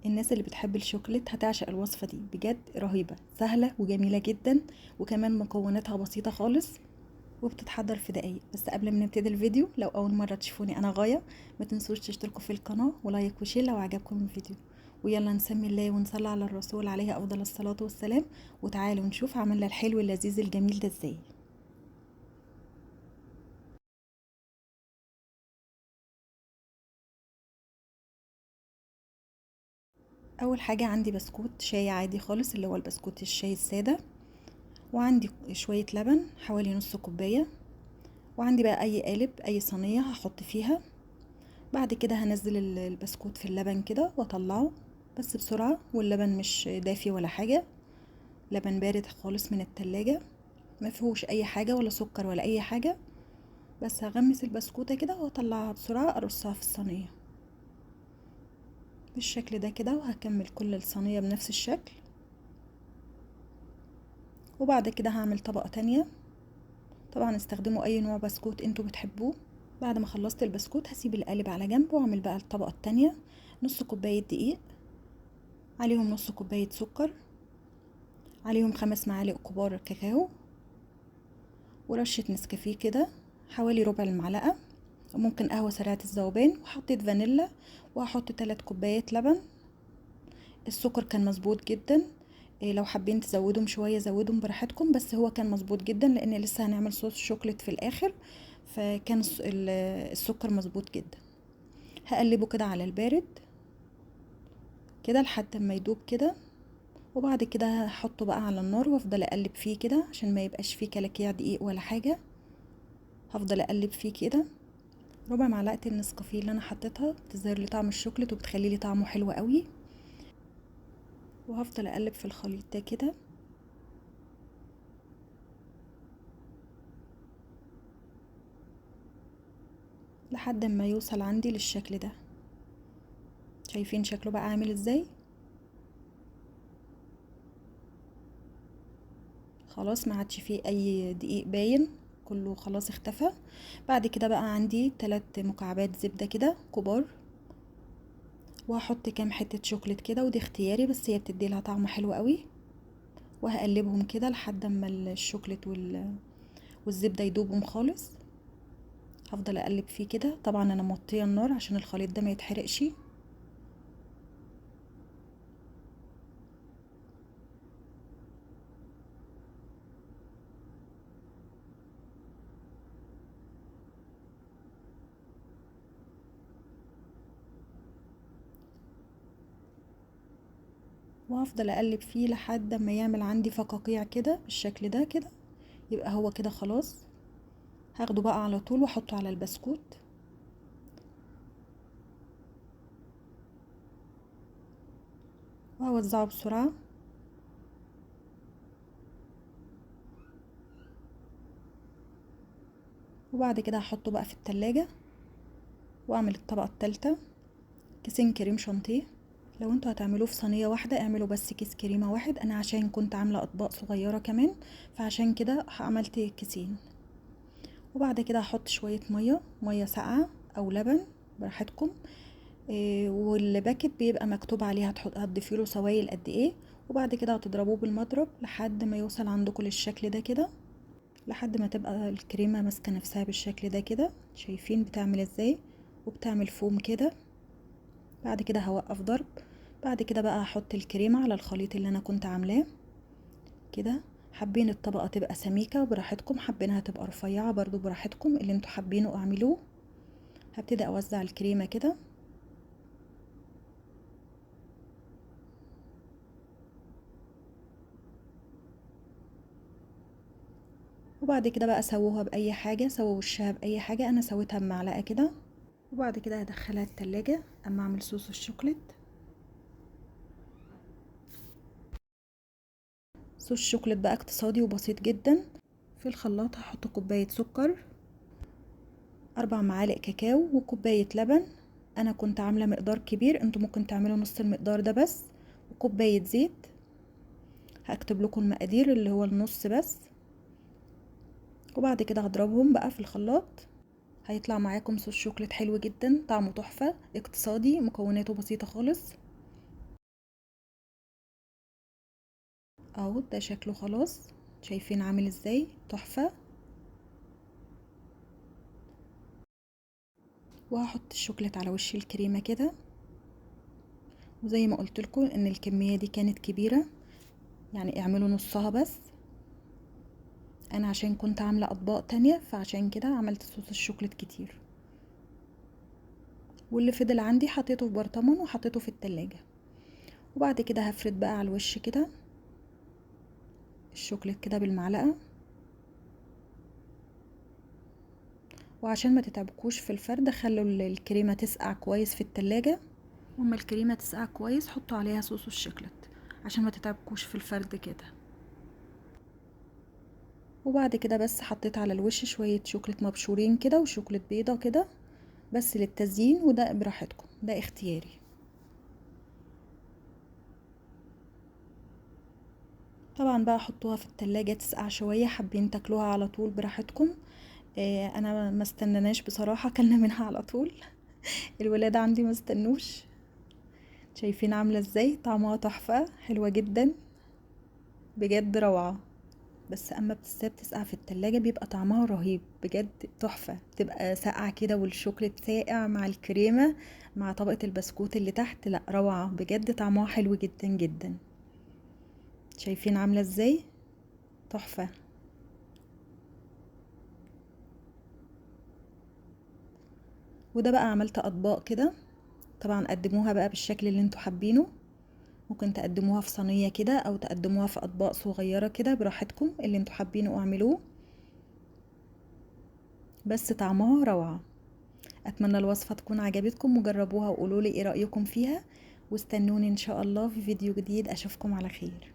الناس اللي بتحب الشوكولات هتعشق الوصفة دي، بجد رهيبة، سهلة وجميلة جدا، وكمان مكوناتها بسيطة خالص وبتتحضر في دقايق. بس قبل ما نبتدي الفيديو، لو اول مرة تشوفوني انا غاية، ما تنسوش تشتركوا في القناة ولايك وشير لو عجبكم الفيديو. ويلا نسمي الله ونصلي على الرسول عليه افضل الصلاة والسلام، وتعالوا نشوف عملنا الحلو اللذيذ الجميل ده ازاي. اول حاجة عندي بسكوت شاي عادي خالص، اللي هو البسكوت الشاي السادة، وعندي شوية لبن حوالي نص كوباية، وعندي بقى اي قالب اي صينية هحط فيها. بعد كده هنزل البسكوت في اللبن كده واطلعه، بس بسرعة، واللبن مش دافي ولا حاجة، لبن بارد خالص من التلاجة، ما فيهوش اي حاجة ولا سكر ولا اي حاجة. بس هغمس البسكوتة كده واطلعها بسرعة ارصها في الصينية بالشكل ده كده، وهكمل كل الصينية بنفس الشكل. وبعد كده هعمل طبقة تانية، طبعا استخدموا اي نوع بسكوت انتوا بتحبوه. بعد ما خلصت البسكوت هسيب القالب على جنب واعمل بقى الطبقة التانية. نص كوباية دقيق، عليهم نص كوباية سكر، عليهم 5 معالق كبار كاكاو، ورشة نسكافيه كده حوالي ربع المعلقة، وممكن قهوة سريعة الذوبان، وحطيت فانيلا، وهحط 3 كوبايات لبن. السكر كان مظبوط جدا، لو حابين تزودهم شوية زودهم براحتكم، بس هو كان مظبوط جدا لان لسه هنعمل صوص شوكليت في الاخر، فكان السكر مظبوط جدا. هقلبه كده على البارد كده لحد ما يدوب كده، وبعد كده هحطه بقى على النار وافضل اقلب فيه كده عشان ما يبقاش فيه كلاكيع دقيق ولا حاجة. هفضل اقلب فيه كده. ربع معلقة النسكافيه اللي انا حطيتها بتظهر لي طعم الشوكليت وبتخلي لي طعمه حلو قوي، وهفضل اقلب في الخليط ده كده لحد ما يوصل عندي للشكل ده. شايفين شكله بقى عامل ازاي؟ خلاص ما عادش فيه اي دقيق باين، كله خلاص اختفى. بعد كده بقى عندي 3 مكعبات زبدة كده كبار، وهحط كام حتة شوكليت كده، ودي اختياري بس هي بتدي لها طعم حلو قوي. وهقلبهم كده لحد ما الشوكليت والزبدة يدوبهم خالص. هفضل اقلب فيه كده، طبعا انا موطيه النار عشان الخليط ده ما يتحرقش. وهفضل اقلب فيه لحد ما يعمل عندي فقاقيع كده بالشكل ده كده، يبقى هو كده خلاص. هاخده بقى على طول واحطه على البسكوت وهوزعه بسرعة. وبعد كده هحطه بقى في التلاجة واعمل الطبقة التالتة. كيسين كريم شانتيه، لو انتوا هتعملوه في صينية واحدة اعملوا بس كيس كريمة واحد، انا عشان كنت عاملة اطباق صغيرة كمان فعشان كده عملت كيسين. وبعد كده هحط شوية مية ساقعة او لبن براحتكم. والباكت بيبقى مكتوب عليه هتضيفي له سوائل قد ايه. وبعد كده هتضربوه بالمضرب لحد ما يوصل عندكم للشكل ده كده، لحد ما تبقى الكريمة ماسكة نفسها بالشكل ده كده. شايفين بتعمل ازاي؟ وبتعمل فوم كده. بعد كده هوقف ضرب. بعد كده بقى هحط الكريمة على الخليط اللي انا كنت عاملاه كده. حابين الطبقة تبقى سميكة براحتكم، حابينها تبقى رفيعة برضو براحتكم، اللي انتوا حابينه اعملوه. هبتدي اوزع الكريمة كده، وبعد كده بقى سووها باي حاجة، سووا وشها باي حاجة، انا سويتها بمعلقة كده. وبعد كده هدخلها التلاجة اما اعمل صوص الشوكولات. صوص الشوكولات بقى اقتصادي وبسيط جدا. في الخلاط هحط كوباية سكر، 4 معالق كاكاو، وكوباية لبن. انا كنت عاملة مقدار كبير، انتوا ممكن تعملوا نص المقدار ده بس. وكوباية زيت، هكتب لكم المقادير اللي هو النص بس. وبعد كده هضربهم بقى في الخلاط. هيطلع معاكم صوص شوكولات حلو جدا، طعمه تحفة، اقتصادي، مكوناته بسيطة خالص. اهو ده شكله خلاص. شايفين عامل ازاي؟ تحفة. وهحط الشوكولات على وش الكريمة كده، وزي ما قلت لكم ان الكمية دي كانت كبيرة، يعني اعملوا نصها بس. انا عشان كنت عاملة اطباق تانية فعشان كده عملت صوص الشوكولات كتير، واللي فضل عندي حطيته في برطمان وحطيته في التلاجة. وبعد كده هفرد بقى على الوش كده الشوكولات كده بالمعلقة. وعشان ما تتعبكوش في الفرد خلوا الكريمة تسقع كويس في التلاجة، وما الكريمة تسقع كويس حطوا عليها صوص الشوكولات عشان ما تتعبكوش في الفرد كده. وبعد كده بس حطيت على الوش شوية شوكولات مبشورين كده وشوكولات بيضة كده بس للتزيين، وده براحتكم، ده اختياري. طبعا بقى حطوها في التلاجة تسقع شوية، حابين تاكلوها على طول براحتكم. انا ما استنناش بصراحة، كلنا منها على طول. الولاد عندي ما استنوش. شايفين عاملة ازاي؟ طعمها تحفة، حلوة جدا بجد، روعة. بس اما بتساب تسقع في التلاجة بيبقى طعمها رهيب بجد، تحفة. تبقى ساقعة كده والشوكولات ساقع مع الكريمة مع طبقة البسكوت اللي تحت، لا روعة بجد، طعمها حلو جدا جدا. شايفين عاملة ازاي؟ تحفة. وده بقى عملت اطباق كده، طبعا قدموها بقى بالشكل اللي انتوا حابينه. ممكن تقدموها في صينية كده او تقدموها في اطباق صغيرة كده براحتكم، اللي انتوا حابينه اعملوه، بس طعمها روعة. اتمنى الوصفة تكون عجبتكم وجربوها وقولوا لي ايه رأيكم فيها، واستنوني ان شاء الله في فيديو جديد. اشوفكم على خير.